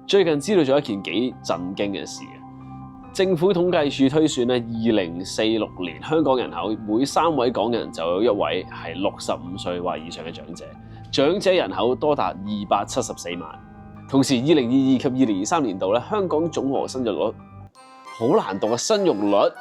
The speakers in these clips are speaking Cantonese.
最近知道咗一件幾震驚嘅事。政府統計處推算咧，2046年香港人口每3位港人就有1位係65歲或以上嘅長者，長者人口多達274萬。同時，2022及2023年度咧，香港總和生育率好難讀嘅生育率，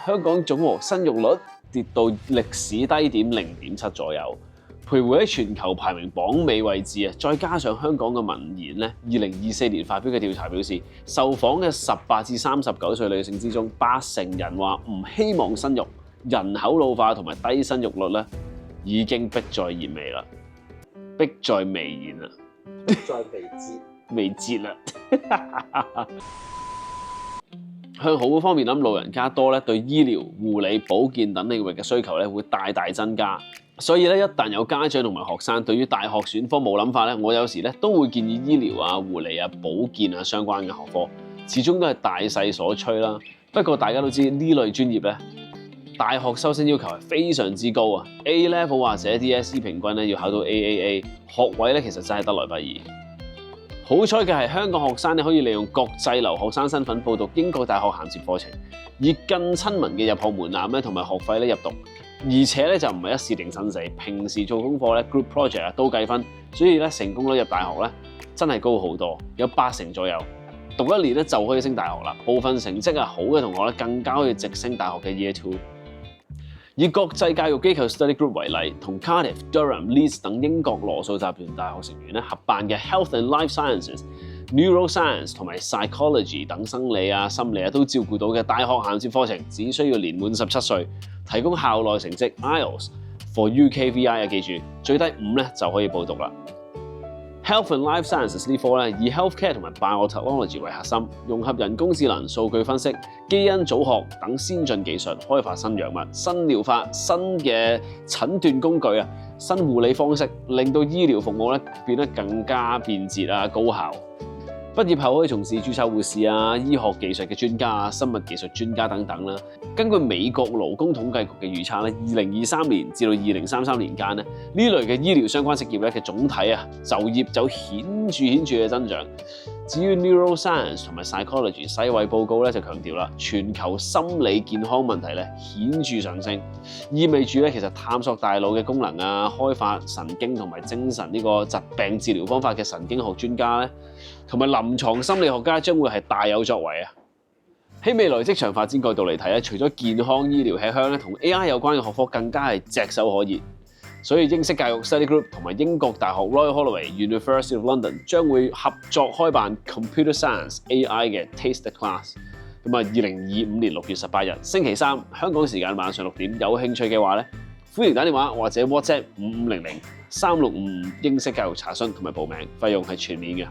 香港總和生育率跌到歷史低點0.7左右。徘徊喺全球排名榜尾位置啊！再加上香港嘅民研咧，2024年發表嘅調查表示，受訪嘅18至39歲女性之中，80%人話唔希望生育，人口老化同埋低生育率咧已經迫在眉睫啦，迫在眉睫啦，迫在眉睫啦。向好方面諗，老人家多咧，對醫療、護理、保健等領域嘅需求咧會大大增加。所以咧，一旦有家長同埋學生對於大學選科冇諗法咧，我有時咧都會建議醫療啊、護理啊、保健啊相關嘅學科，始終都係大勢所趨啦。不過大家都知呢類專業咧，大學收生要求係非常之高啊 ，A level 或者 DSE 平均咧要考到 AAA， 學位咧其實真係得來不易。好彩嘅係香港學生咧可以利用國際留學生身份報讀英國大學銜接課程，以更親民嘅入學門檻咧同埋學費咧入讀。而且咧就唔係一試定生死，平時做功課咧 group project 啊都計分，所以咧成功率入大學咧真係高好多，有80%左右。讀1年咧就可以升大學啦。部分成績好嘅同學咧更加可以直升大學嘅 Year 2。以國際教育機構 Study Group 為例，同 Cardiff、Durham、Leeds 等英國羅素集團大學成員咧合辦嘅 Health and Life Sciences、Neuroscience 同埋 Psychology 等生理啊、心理啊都照顧到嘅大學銜接課程，只需要年滿17歲，提供校內成績 IELTS for UKVI 啊，記住最低5咧就可以報讀啦。Health and Life Sciences 呢科咧以 healthcare 同埋 biotechnology 為核心，融合人工智能、數據分析、基因組學等先進技術，開發新藥物、新療法、新嘅診斷工具啊、新護理方式，令到醫療服務咧變得更加便捷啊、高效。畢業後可以從事註冊護士啊、醫學技術嘅專家啊、生物技術專家等等啦。根據美國勞工統計局嘅預測咧，2023年至到2033年間咧，呢類嘅醫療相關職業咧嘅總體就業就顯著嘅增長。至於 neuroscience 同埋 psychology， 世衛報告咧就強調啦，全球心理健康問題咧顯著上升，意味住咧其實探索大腦嘅功能啊、開發神經同埋精神呢個疾病治療方法嘅神經學專家咧，同埋臨床心理學家將會係大有作為啊！喺未來職場發展角度嚟睇咧，除咗健康醫療吃香咧，同 AI 有關嘅學科更加係炙手可熱。所以英式教育 Study Group 同埋英國大學 Royal Holloway、University of London 將會合作開辦 Computer Science AI 嘅 Taster Class。咁啊，2025年6月18日星期三香港時間晚上6點，有興趣嘅話咧，歡迎打電話或者 WhatsApp 5500-3655英式教育查詢同埋報名，費用係全面嘅。